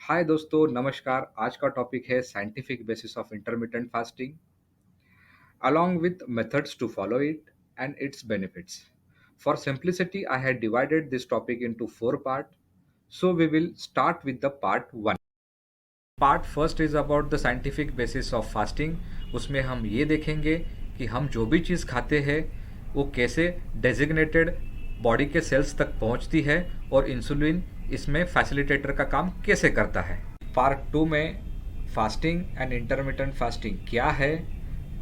हाय दोस्तों, नमस्कार। आज का टॉपिक है scientific basis of intermittent fasting along with methods to follow it and its benefits. For simplicity, I had divided this topic into four parts. So we will start with the part 1. Part first is about the scientific basis of fasting. उसमें हम ये देखेंगे कि हम जो भी चीज़ खाते हैं वो कैसे डेजिग्नेटेड बॉडी के सेल्स तक पहुंचती है और इंसुलिन इसमें फैसिलिटेटर का काम कैसे करता है। पार्ट टू में फास्टिंग एंड इंटरमिटेंट फास्टिंग क्या है,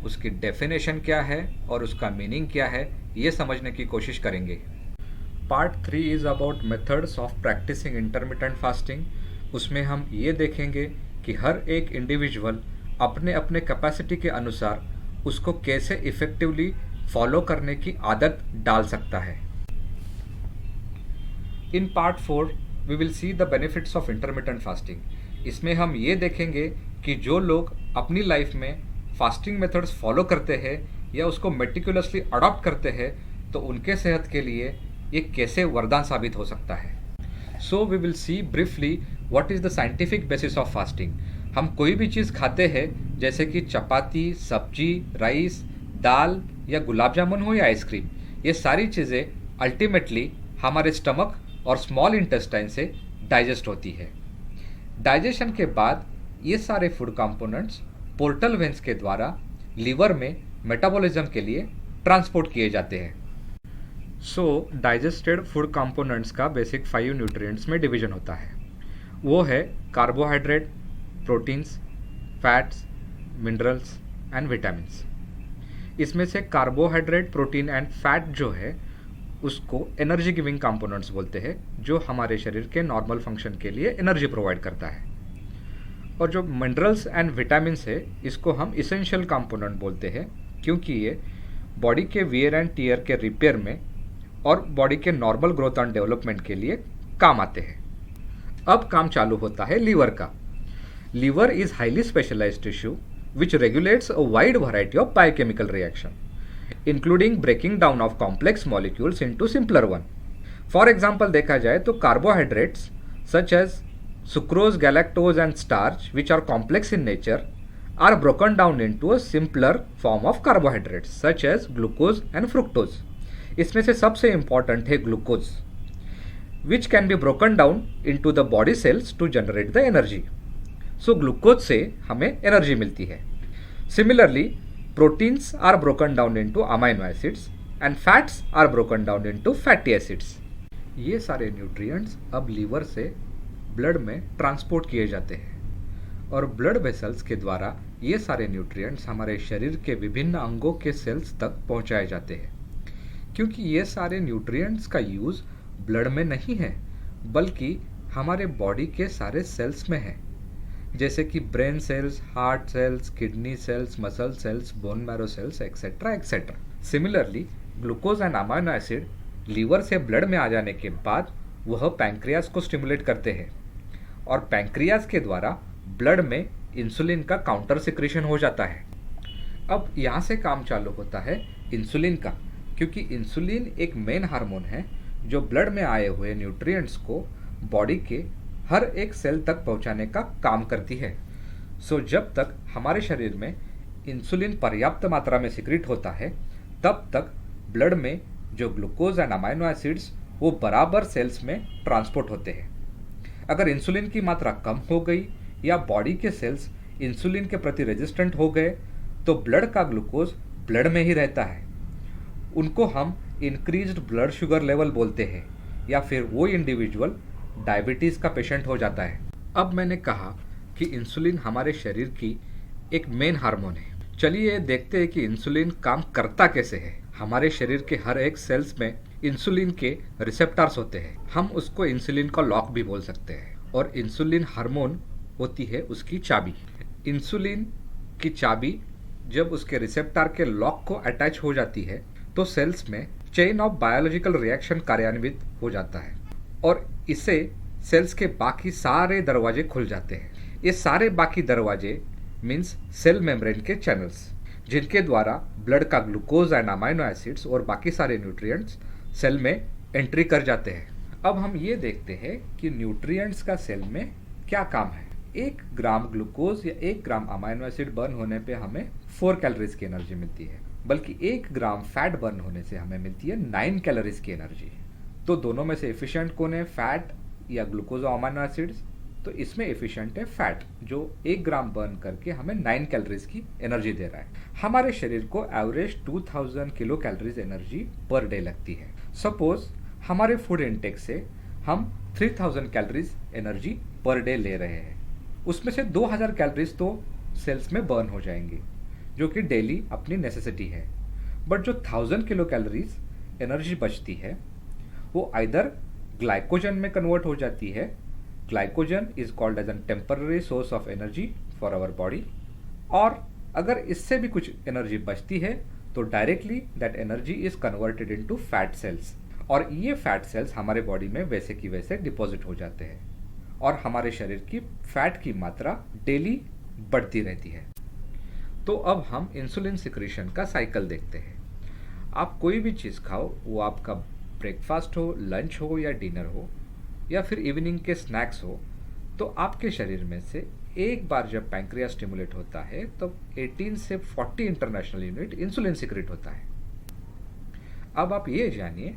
उसकी डेफिनेशन क्या है और उसका मीनिंग क्या है, ये समझने की कोशिश करेंगे। Part three is about methods of practising intermittent fasting. उसमें हम ये देखेंगे कि हर एक इंडिविजुअल अपने अपने कैपेसिटी के अनुसार उसको कैसे इफ़ेक्टिवली फॉलो करने की आदत डाल सकता है। In part four we will see the benefits of intermittent fasting. इसमें हम ये देखेंगे कि जो लोग अपनी लाइफ में फास्टिंग मेथड्स फॉलो करते हैं या उसको मेटिकुलसली अडॉप्ट करते हैं तो उनके सेहत के लिए ये कैसे वरदान साबित हो सकता है। So we will see briefly what is the scientific basis of fasting. हम कोई भी चीज़ खाते हैं जैसे कि चपाती, सब्जी, राइस, दाल या गुलाब जामुन हो या आइसक्रीम, ये सारी चीज़ें अल्टीमेटली हमारे स्टमक और स्मॉल इंटेस्टाइन से डाइजेस्ट होती है। डाइजेशन के बाद ये सारे फूड कंपोनेंट्स पोर्टल वेन्स के द्वारा लीवर में मेटाबॉलिज्म के लिए ट्रांसपोर्ट किए जाते हैं। सो डाइजेस्टेड फूड कंपोनेंट्स का बेसिक 5 न्यूट्रिएंट्स में डिवीजन होता है। वो है carbohydrate, proteins, fats, minerals and vitamins. इसमें से कार्बोहाइड्रेट, प्रोटीन एंड फैट जो है उसको एनर्जी गिविंग कंपोनेंट्स बोलते हैं, जो हमारे शरीर के नॉर्मल फंक्शन के लिए एनर्जी प्रोवाइड करता है। और जो मिनरल्स एंड विटामिन्स है इसको हम इसेंशियल कंपोनेंट बोलते हैं, क्योंकि ये बॉडी के वियर एंड टीयर के रिपेयर में और बॉडी के नॉर्मल ग्रोथ एंड डेवलपमेंट के लिए काम आते हैं। अब काम चालू होता है लीवर का। Liver is highly specialised tissue which regulates a wide variety of biochemical reaction including breaking down of complex molecules into simpler one. For example देखा जाए तो carbohydrates such as sucrose, galactose and starch which are complex in nature are broken down into a simpler form of carbohydrates such as glucose and fructose. इसमें से सबसे important है glucose, which can be broken down into the body cells to generate the energy. So glucose से हमें energy मिलती है। Similarly, proteins are broken down into amino acids and fats are broken down into fatty acids. ये सारे nutrients अब liver से blood में transport किए जाते हैं और ब्लड वेसल्स के द्वारा ये सारे न्यूट्रिएंट्स हमारे शरीर के विभिन्न अंगों के सेल्स तक पहुंचाए जाते हैं। क्योंकि ये सारे न्यूट्रिएंट्स का यूज़ ब्लड में नहीं है बल्कि हमारे बॉडी के सारे सेल्स में है, जैसे कि brain cells, heart cells, kidney cells, muscle cells, bone marrow cells etcetera etcetera. Similarly glucose and amino acid liver से ब्लड में आ जाने के बाद वह पैंक्रियाज को स्टिमुलेट करते हैं और पैंक्रियाज के द्वारा ब्लड में इंसुलिन का काउंटर सिक्रेशन हो जाता है। अब यहाँ से काम चालू होता है इंसुलिन का, क्योंकि इंसुलिन एक मेन हार्मोन है जो ब्लड में आए हुए न्यूट्रिएंट्स को बॉडी के हर एक सेल तक पहुँचाने का काम करती है। सो जब तक हमारे शरीर में इंसुलिन पर्याप्त मात्रा में सिक्रेट होता है तब तक ब्लड में जो ग्लूकोज एंड अमाइनो एसिड्स वो बराबर सेल्स में ट्रांसपोर्ट होते हैं। अगर इंसुलिन की मात्रा कम हो गई या बॉडी के सेल्स इंसुलिन के प्रति रेजिस्टेंट हो गए तो ब्लड का ग्लूकोज ब्लड में ही रहता है। उनको हम इंक्रीज्ड ब्लड शुगर लेवल बोलते हैं या फिर वो इंडिविजुअल डायबिटीज़ का पेशेंट हो जाता है। अब मैंने कहा कि इंसुलिन हमारे शरीर की एक मेन हार्मोन है। चलिए देखते हैं कि इंसुलिन काम करता कैसे है। हमारे शरीर के हर एक सेल्स में इंसुलिन के रिसेप्टर्स होते हैं। हम उसको इंसुलिन का लॉक भी बोल सकते हैं। और इंसुलिन हार्मोन होती है उसकी चाबी। इंसुलिन की चाबी जब उसके रिसेप्टर के लॉक को अटैच हो जाती है तो सेल्स में चेन ऑफ बायोलॉजिकल रिएक्शन कार्यान्वित हो जाता है और इससे सेल्स के बाकी सारे दरवाजे खुल जाते हैं। ये सारे बाकी दरवाजे मीन्स सेल मेम्ब्रेन के चैनल्स, जिनके द्वारा ब्लड का ग्लूकोज एंड अमाइनो एसिड्स और बाकी सारे न्यूट्रिएंट्स सेल में एंट्री कर जाते हैं। अब हम ये देखते हैं कि न्यूट्रिएंट्स का सेल में क्या काम है? 1 ग्राम ग्लूकोज़ या 1 ग्राम अमाइनो एसिड बर्न होने पे हमें 4 कैलोरीज़ की एनर्जी मिलती है, बल्कि 1 ग्राम फैट बर्न होने से हमें मिलती है 9 कैलोरीज़ की एनर्जी। तो दोनों में से एफिशिएंट कौन है, फैट या ग्लूकोज और अमाइनो एसिड्स? तो इसमें एफिशिएंट है फैट, जो 1 ग्राम बर्न करके हमें 9 कैलोरीज की एनर्जी दे रहा है। हमारे शरीर को average 2000 kilo calories energy per day लगती है। सपोज हमारे फूड इनटेक से हम 3000 कैलोरीज एनर्जी पर डे ले रहे हैं, उसमें से 2000 कैलोरीज तो सेल्स में बर्न हो जाएंगे, जो कि डेली अपनी नेसेसिटी है। बट जो 1000 किलो कैलोरीज एनर्जी बचती है वो आइदर ग्लाइकोजन में कन्वर्ट हो जाती है। Glycogen is called as an temporary source of energy for our body. और अगर इससे भी कुछ एनर्जी बचती है तो directly that energy is converted into fat cells, और ये फैट सेल्स हमारे बॉडी में वैसे की वैसे डिपॉजिट हो जाते हैं और हमारे शरीर की फैट की मात्रा डेली बढ़ती रहती है। तो अब हम इंसुलिन सिक्रीशन का साइकिल देखते हैं। आप कोई भी चीज़ खाओ, वो आपका ब्रेकफास्ट हो, लंच हो या डिनर हो, या फिर इवनिंग के स्नैक्स हो, तो आपके शरीर में से एक बार जब पैंक्रियास स्टिमुलेट होता है तब 18 से 40 इंटरनेशनल यूनिट इंसुलिन सिक्रेट होता है। अब आप ये जानिए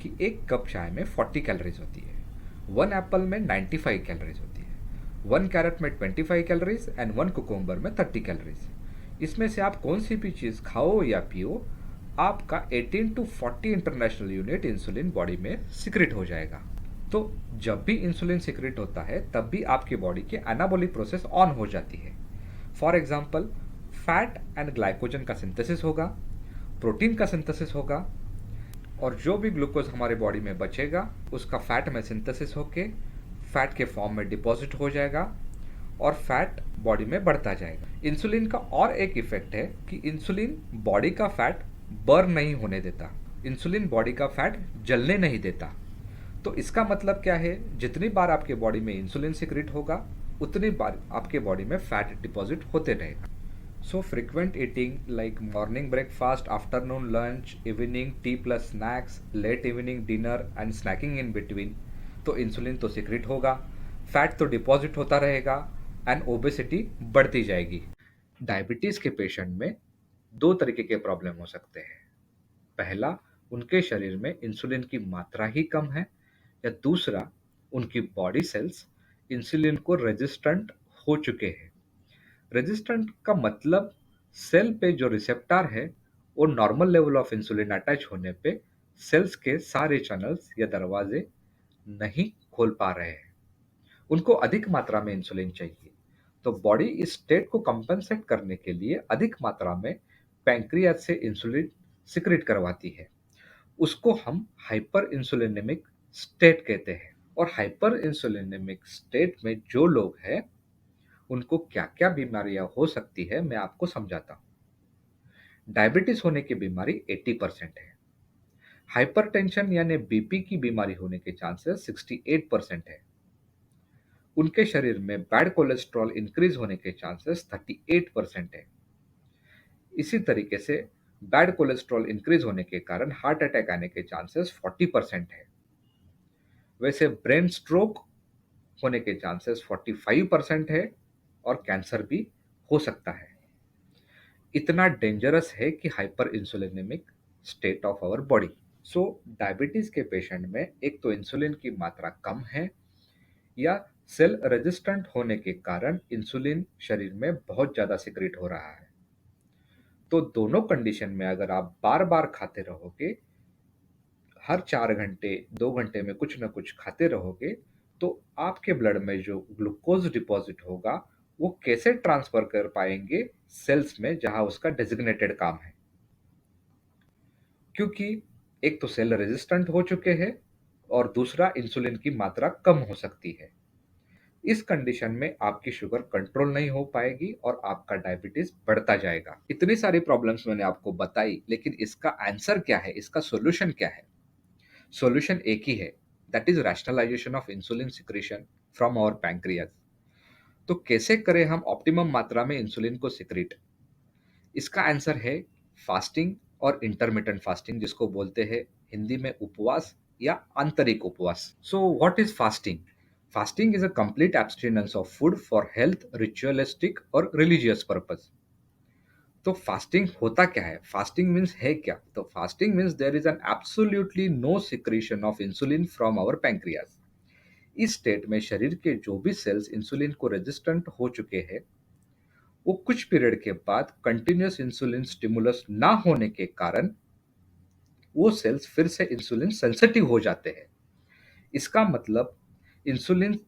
कि एक कप चाय में 40 कैलोरीज होती है, 1 एप्पल में 95 कैलोरीज होती है, 1 कैरेट में 25 कैलोरीज एंड 1 कुकुम्बर में 30 कैलोरीज। इसमें से आप कौन सी भी चीज़ खाओ या पियो, आपका 18 to 40 international unit insulin body में सिक्रेट हो जाएगा। तो जब भी इंसुलिन सिक्रेट होता है तब भी आपकी बॉडी की एनाबॉलिक प्रोसेस ऑन हो जाती है। For example, fat and glycogen का सिंथेसिस होगा, प्रोटीन का सिंथेसिस होगा, और जो भी ग्लूकोज हमारे बॉडी में बचेगा उसका फैट में सिंथेसिस होके फैट के फॉर्म में डिपॉजिट हो जाएगा और फैट बॉडी में बढ़ता जाएगा। इंसुलिन का और एक इफेक्ट है कि इंसुलिन बॉडी का फैट बर्न नहीं होने देता, इंसुलिन बॉडी का फैट जलने नहीं देता। तो इसका मतलब क्या है, जितनी बार आपके बॉडी में इंसुलिन सिक्रेट होगा उतनी बार आपके बॉडी में फैट डिपॉजिट होते रहेगा। So frequent eating like morning breakfast, afternoon lunch, evening tea plus snacks, late evening dinner and snacking in between, तो इंसुलिन तो सिक्रेट होगा, फैट तो डिपॉजिट होता रहेगा एंड ओबेसिटी बढ़ती जाएगी। डायबिटीज़ के पेशेंट में दो तरीके के प्रॉब्लम हो सकते हैं। पहला, उनके शरीर में इंसुलिन की मात्रा ही कम है, या दूसरा, उनकी बॉडी सेल्स इंसुलिन को रेजिस्टेंट हो चुके हैं। रेजिस्टेंट का मतलब सेल पे जो रिसेप्टर है वो normal level of insulin attach होने पे सेल्स के सारे चैनल्स या दरवाजे नहीं खोल पा रहे हैं, उनको अधिक मात्रा में इंसुलिन चाहिए। तो बॉडी इस स्टेट को कंपेंसेट करने के लिए अधिक मात्रा में पैंक्रियाज से इंसुलिन सिक्रेट करवाती है। उसको हम हाइपर इंसुलिनेमिक स्टेट कहते हैं। और हाइपर इंसुलिनेमिक स्टेट में जो लोग हैं उनको क्या क्या बीमारियां हो सकती है मैं आपको समझाता हूँ। डायबिटीज होने की बीमारी 80% है। हाइपरटेंशन यानी बीपी की बीमारी होने के चांसेस 68% है। उनके शरीर में बैड कोलेस्ट्रॉल इंक्रीज होने के चांसेस 38% है। इसी तरीके से बैड कोलेस्ट्रॉल इंक्रीज होने के कारण हार्ट अटैक आने के चांसेस 40% है। वैसे ब्रेन स्ट्रोक होने के चांसेस 45% है और कैंसर भी हो सकता है। इतना डेंजरस है कि hyperinsulinaemic state of our body. So diabetes के पेशेंट में एक तो इंसुलिन की मात्रा कम है, या सेल रेजिस्टेंट होने के कारण इंसुलिन शरीर में बहुत ज्यादा सिक्रेट हो रहा है। तो दोनों कंडीशन में अगर आप बार बार खाते रहोगे, हर 4 घंटे 2 घंटे में कुछ ना कुछ खाते रहोगे, तो आपके ब्लड में जो ग्लूकोज डिपॉजिट होगा वो कैसे ट्रांसफर कर पाएंगे सेल्स में जहां उसका डेजिग्नेटेड काम है। क्योंकि एक तो सेल रेजिस्टेंट हो चुके हैं और दूसरा इंसुलिन की मात्रा कम हो सकती है। इस कंडीशन में आपकी शुगर कंट्रोल नहीं हो पाएगी और आपका डायबिटीज बढ़ता जाएगा। इतनी सारी प्रॉब्लम्स मैंने आपको बताई, लेकिन इसका आंसर क्या है, इसका सॉल्यूशन क्या है? सॉल्यूशन एक ही है, that is rationalisation of insulin secretion from our pancreas. तो कैसे करें हम ऑप्टिमम मात्रा में इंसुलिन को सिक्रेट? इसका आंसर है फास्टिंग और इंटरमिटेंट फास्टिंग, जिसको बोलते हैं हिंदी में उपवास या आंतरिक उपवास। So what is fasting? Fasting is a complete abstinence of food for health, ritualistic और religious purpose. तो फास्टिंग होता क्या है? फास्टिंग मीन्स है क्या? तो fasting means there is an absolutely no secretion of insulin from our pancreas. इस state में शरीर के जो भी सेल्स इंसुलिन को रेजिस्टेंट हो चुके हैं, वो कुछ पीरियड के बाद कंटिन्यूस इंसुलिन स्टिमुलस ना होने के कारण वो सेल्स फिर से इंसुलिन सेंसिटिव हो जाते हैं। इसका मतलब इंसुलिन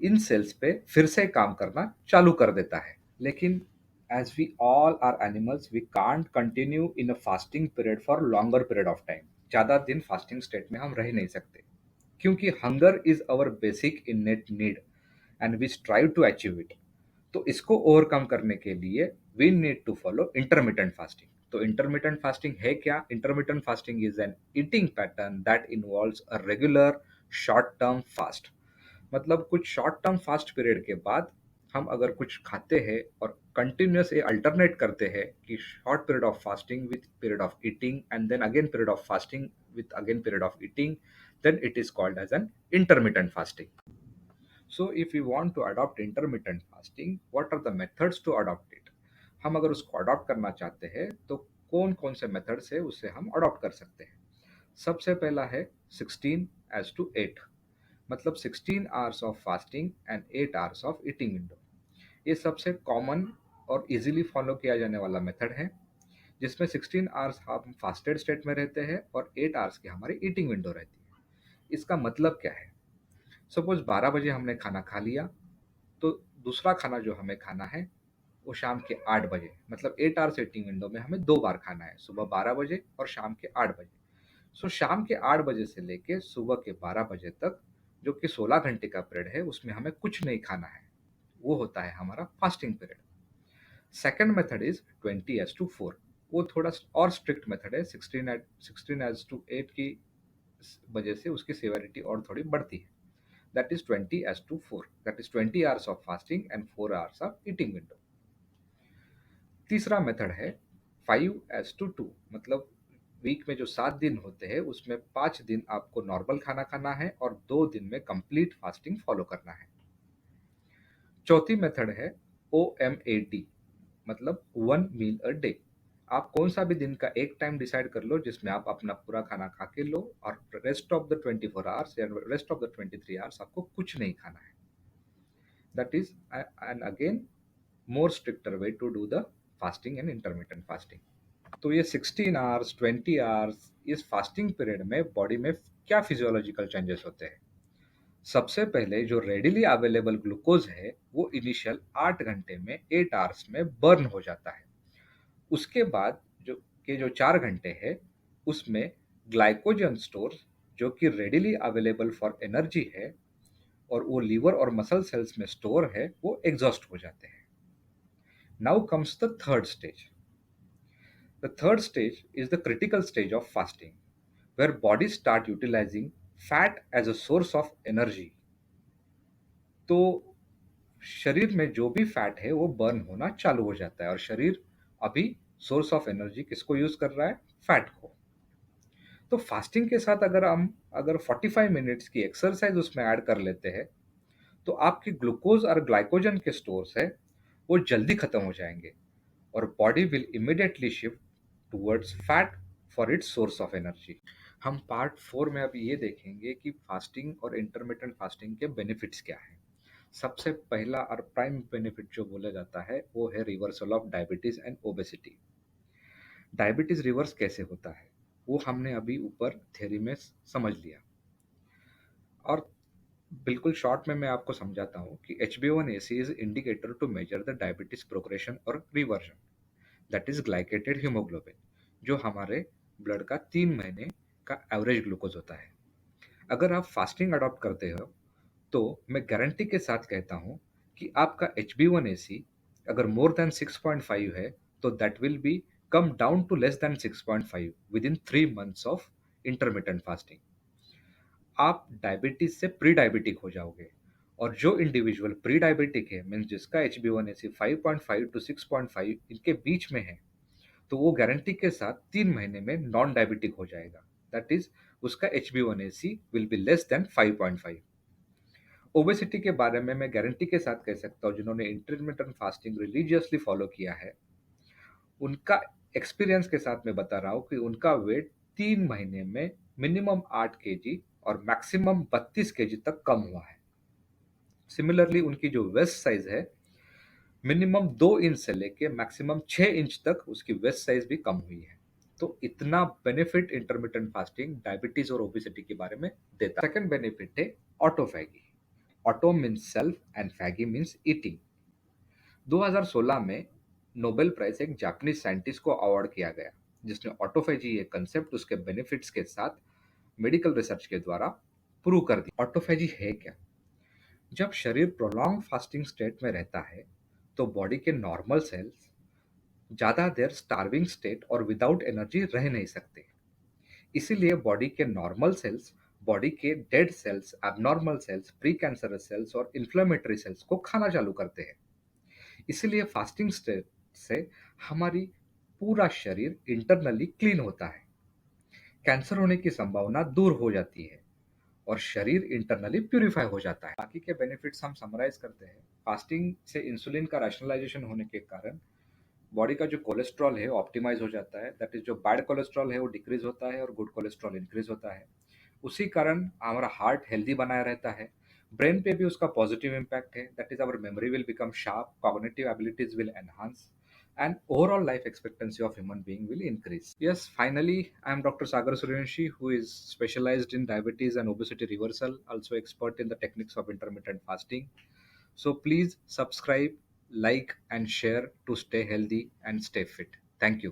इन सेल्स पे फिर से काम करना चालू कर देता है। लेकिन as we all are animals we can't continue in a fasting period for longer period of time. ज़्यादा दिन फास्टिंग स्टेट में हम रह नहीं सकते, क्योंकि hunger is our basic innate need and we strive to achieve it. तो इसको ओवरकम करने के लिए we need to follow intermittent fasting. तो इंटरमिटेंट फास्टिंग है क्या? Intermittent fasting is an eating pattern that involves a regular short term fast. मतलब कुछ शॉर्ट टर्म फास्ट पीरियड के बाद हम अगर कुछ खाते हैं और कंटिन्यूस ये अल्टरनेट करते हैं कि short period of fasting with period of eating and then again period of fasting with again period of eating, then it is called as an intermittent fasting. So if we want to adopt intermittent fasting, what are the methods to adopt it? हम अगर उसको adopt करना चाहते हैं तो कौन कौन से मेथड से उसे हम अडॉप्ट कर सकते हैं? सबसे पहला है 16:8, मतलब 16 hours of fasting and 8 hours of eating window. ये सबसे कॉमन और इजीली फॉलो किया जाने वाला मेथड है, जिसमें 16 आवर्स हम फास्टेड स्टेट में रहते हैं और 8 आवर्स की हमारी ईटिंग विंडो रहती है। इसका मतलब क्या है? सपोज 12 बजे हमने खाना खा लिया, तो दूसरा खाना जो हमें खाना है वो शाम के 8 बजे, मतलब 8 आवर्स ईटिंग विंडो में हमें दो बार खाना है, सुबह 12 बजे और शाम के 8 बजे। सो शाम के 8 बजे से लेके सुबह के 12 बजे तक, जो कि 16 घंटे का पीरियड है, उसमें हमें कुछ नहीं खाना है। वो होता है हमारा fasting period. Second method is 20:4। वो थोड़ा और स्ट्रिक्ट मेथड है। 16:8 की वजह से उसकी सेवेरिटी और थोड़ी बढ़ती है। That is 20:4, that is 20 hours of fasting and 4 hours of eating window. तीसरा मेथड है 5:2, मतलब वीक में जो 7 दिन होते हैं उसमें 5 दिन आपको नॉर्मल खाना खाना है और 2 दिन में कंप्लीट फास्टिंग फॉलो करना है। चौथी मेथड है OMAD, मतलब 1 मील अ डे। आप कौन सा भी दिन का एक टाइम डिसाइड कर लो जिसमें आप अपना पूरा खाना खा के लो, और रेस्ट ऑफ द 24 आवर्स या रेस्ट ऑफ द 23 आवर्स आपको कुछ नहीं खाना है। That is and again more stricter way to do the fasting and intermediate fasting. तो ये 16 आवर्स 20 आवर्स इस फास्टिंग पीरियड में बॉडी में क्या फिजियोलॉजिकल चेंजेस होते हैं? सबसे पहले जो रेडिली अवेलेबल ग्लूकोज है वो इनिशियल 8 घंटे में 8 आवर्स में बर्न हो जाता है। उसके बाद जो 4 घंटे है उसमें ग्लाइकोजन स्टोर, जो कि रेडिली अवेलेबल फॉर एनर्जी है और वो लीवर और मसल सेल्स में स्टोर है, वो एग्जॉस्ट हो जाते हैं। Now comes the third stage. The third stage is the critical stage of fasting, where bodies start utilizing fat as a source of energy. तो शरीर में जो भी फैट है वो बर्न होना चालू हो जाता है, और शरीर अभी सोर्स ऑफ एनर्जी किसको यूज कर रहा है? फैट को। तो फास्टिंग के साथ अगर 45 मिनट्स की एक्सरसाइज उसमें ऐड कर लेते हैं, तो आपके ग्लूकोज और ग्लाइकोजन के स्टोर्स है वो जल्दी खत्म हो जाएंगे और body will immediately shift towards fat for its source of energy. हम पार्ट 4 में अब ये देखेंगे कि फास्टिंग और इंटरमिटेंट फास्टिंग के बेनिफिट्स क्या हैं। सबसे पहला और प्राइम बेनिफिट जो बोला जाता है वो है reversal of diabetes and obesity. Diabetes reverse कैसे होता है वो हमने अभी ऊपर थ्योरी में समझ लिया, और बिल्कुल शॉर्ट में मैं आपको समझाता हूँ कि HbA1c is indicator to measure the diabetes progression और reversion, that is glycated haemoglobin, जो हमारे ब्लड का 3 महीने का एवरेज ग्लूकोज होता है। अगर आप फास्टिंग अडॉप्ट करते हो तो मैं गारंटी के साथ कहता हूँ कि आपका HbA1c अगर मोर देन 6.5 है तो that will be come down to less than 6.5 within 3 months of intermediate fasting. आप डायबिटीज से प्री डायबिटिक हो जाओगे, और जो इंडिविजुअल प्री डायबिटिक है मीन्स जिसका HbA1c 5.5 टू 6.5 इनके बीच में है, तो वो गारंटी के साथ 3 महीने में नॉन डायबिटिक हो जाएगा। दैट इज उसका HbA1c will be less than 5.5। Obesity के बारे में मैं गारंटी के साथ कह सकता हूँ, जिन्होंने इंटरमिटेंट फास्टिंग रिलीजियसली फॉलो किया है, उनका एक्सपीरियंस के साथ मैं बता रहा हूँ कि उनका वेट 3 महीने में मिनिमम 8 kg और मैक्सिमम 32 kg तक कम हुआ है। सिमिलरली उनकी जो वेस्ट साइज है, मिनिमम 2 इंच से लेके मैक्सिमम 6 इंच तक उसकी वेस्ट साइज भी कम हुई है। तो इतना बेनिफिट इंटरमिटेंट फास्टिंग डायबिटीज और ओबेसिटी के बारे में देता है। सेकंड बेनिफिट है autophagy. Auto means self and phagy means eating. 2016 में नोबेल प्राइज एक जापानीज साइंटिस्ट को अवार्ड किया गया, जिसने ऑटोफैजी ये कंसेप्ट उसके बेनिफिट्स के साथ मेडिकल रिसर्च के द्वारा प्रूव कर दिया। ऑटोफैजी है क्या? जब शरीर प्रोलॉन्ग फास्टिंग स्टेट में रहता है तो बॉडी के नॉर्मल सेल्स ज़्यादा देर स्टार्विंग स्टेट और विदाउट एनर्जी रह नहीं सकते। इसीलिए बॉडी के नॉर्मल सेल्स बॉडी के dead cells, abnormal cells, pre cancerous cells और इन्फ्लेमेटरी सेल्स को खाना चालू करते हैं। इसीलिए फास्टिंग स्टेट से हमारी पूरा शरीर इंटरनली क्लीन होता है, कैंसर होने की संभावना दूर हो जाती है और शरीर इंटरनली प्यूरिफाई हो जाता है। बाकी के बेनिफिट्स हम समराइज करते हैं। फास्टिंग से इंसुलिन का रैशनलाइजेशन होने के कारण बॉडी का जो कोलेस्ट्रॉल है ऑप्टिमाइज हो जाता है। दैट इज जो बैड कोलेस्ट्रॉल है वो डिक्रीज होता है और गुड कोलेस्ट्रॉल इंक्रीज होता है। उसी कारण हमारा हार्ट हेल्दी बनाया रहता है। ब्रेन पे भी उसका पॉजिटिव इम्पैक्ट है। That is our memory will become sharp, cognitive abilities will enhance, and overall life expectancy of human being will increase. Yes, finally, I am Dr. Sagar Suryanshi, who is specialized in diabetes and obesity reversal, also expert in the techniques of intermittent fasting. So please subscribe, like, and share to stay healthy and stay fit. Thank you.